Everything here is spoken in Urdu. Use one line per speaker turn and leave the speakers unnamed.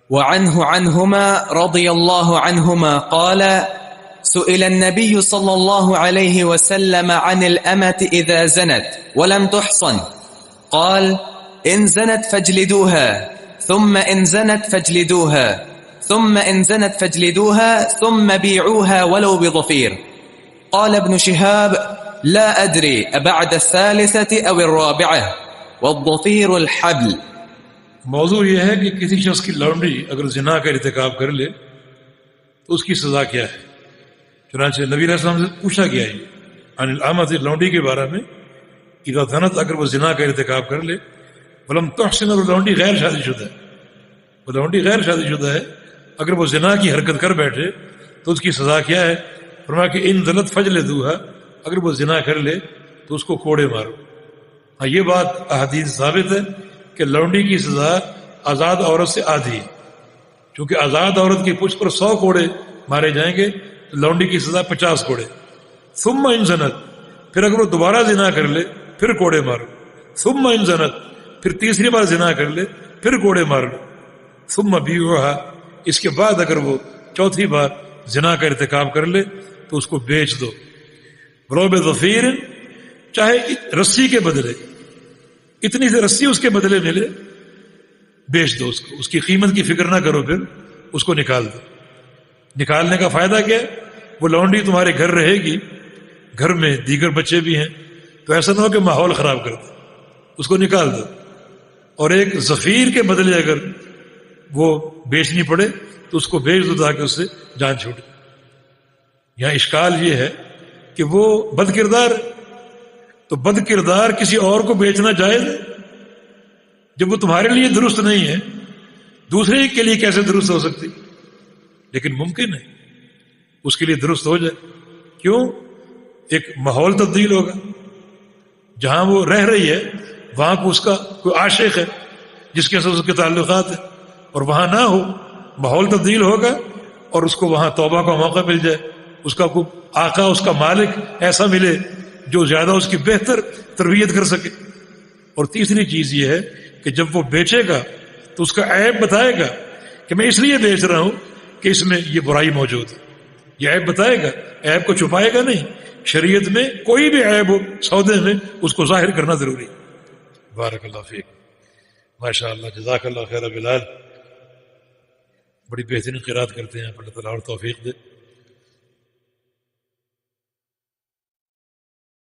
وعنه عنهما رضي الله عنهما قال سئل النبي صلى الله عليه وسلم عن الأمة إذا زنت ولم تحصن قال إن زنت فاجلدوها ثم إن زنت فاجلدوها ثم إن زنت فاجلدوها ثم بيعوها ولو بضفير. قال ابن شهاب لا أدري أبعد الثالثة أو الرابعة والضفير الحبل.
موضوع یہ ہے کہ کسی شخص کی لونڈی اگر زنا کا ارتکاب کر لے تو اس کی سزا کیا ہے. چنانچہ نبی علیہ السلام سے پوچھا گیا ہے عن الامۃ لونڈی کے بارے میں اذا زنت اگر وہ زنا کا ارتکاب کر لے ولم تحسن اور لونڈی غیر شادی شدہ ہے وہ لونڈی غیر شادی شدہ ہے اگر وہ زنا کی حرکت کر بیٹھے تو اس کی سزا کیا ہے. فرمایا کہ ان زنت فجلدوها اگر وہ زنا کر لے تو اس کو کوڑے مارو. ہاں یہ بات احادیث ثابت ہے کہ لونڈی کی سزا آزاد عورت سے آدھی ہے. چونکہ آزاد عورت کی پشت پر 100 کوڑے مارے جائیں گے تو لونڈی کی سزا 50 کوڑے. ثم ان زنت پھر اگر وہ دوبارہ زنا کر لے پھر کوڑے مارو. ثم ان زنت پھر تیسری بار زنا کر لے پھر کوڑے مار لو. ثم بیعوها اس کے بعد اگر وہ چوتھی بار زنا کا ارتکاب کر لے تو اس کو بیچ دو. ولو بظفیر چاہے رسی کے بدلے اتنی سے رسی اس کے بدلے ملے بیچ دو اس کو. اس کی قیمت کی فکر نہ کرو پھر اس کو نکال دو. نکالنے کا فائدہ کیا ہے؟ وہ لونڈی تمہارے گھر رہے گی گھر میں دیگر بچے بھی ہیں تو ایسا نہ ہو کہ ماحول خراب کر دو اس کو نکال دو. اور ایک ظفیر کے بدلے اگر وہ بیچنی پڑے تو اس کو بیچ دو تاکہ اس سے جان چھوٹے. یہاں اشکال یہ ہے کہ وہ بد کردار تو بد کردار کسی اور کو بیچنا جائز ہے جب وہ تمہارے لیے درست نہیں ہے دوسرے کے لیے کیسے درست ہو سکتی؟ لیکن ممکن ہے اس کے لیے درست ہو جائے. کیوں؟ ایک ماحول تبدیل ہوگا. جہاں وہ رہ رہی ہے وہاں کو اس کا کوئی عاشق ہے جس کے ساتھ اس کے تعلقات ہیں اور وہاں نہ ہو ماحول تبدیل ہوگا اور اس کو وہاں توبہ کا موقع مل جائے. اس کا کوئی آقا اس کا مالک ایسا ملے جو زیادہ اس کی بہتر تربیت کر سکے. اور تیسری چیز یہ ہے کہ جب وہ بیچے گا تو اس کا عیب بتائے گا کہ میں اس لیے بیچ رہا ہوں کہ اس میں یہ برائی موجود ہے. یہ عیب بتائے گا, عیب کو چھپائے گا نہیں. شریعت میں کوئی بھی عیب ہو سودے میں اس کو ظاہر کرنا ضروری. بارک اللہ فیک. ماشاء اللہ جزاک اللہ خیر بلال. بڑی بہترین قرات کرتے ہیں. اللہ تعالیٰ اور توفیق دے.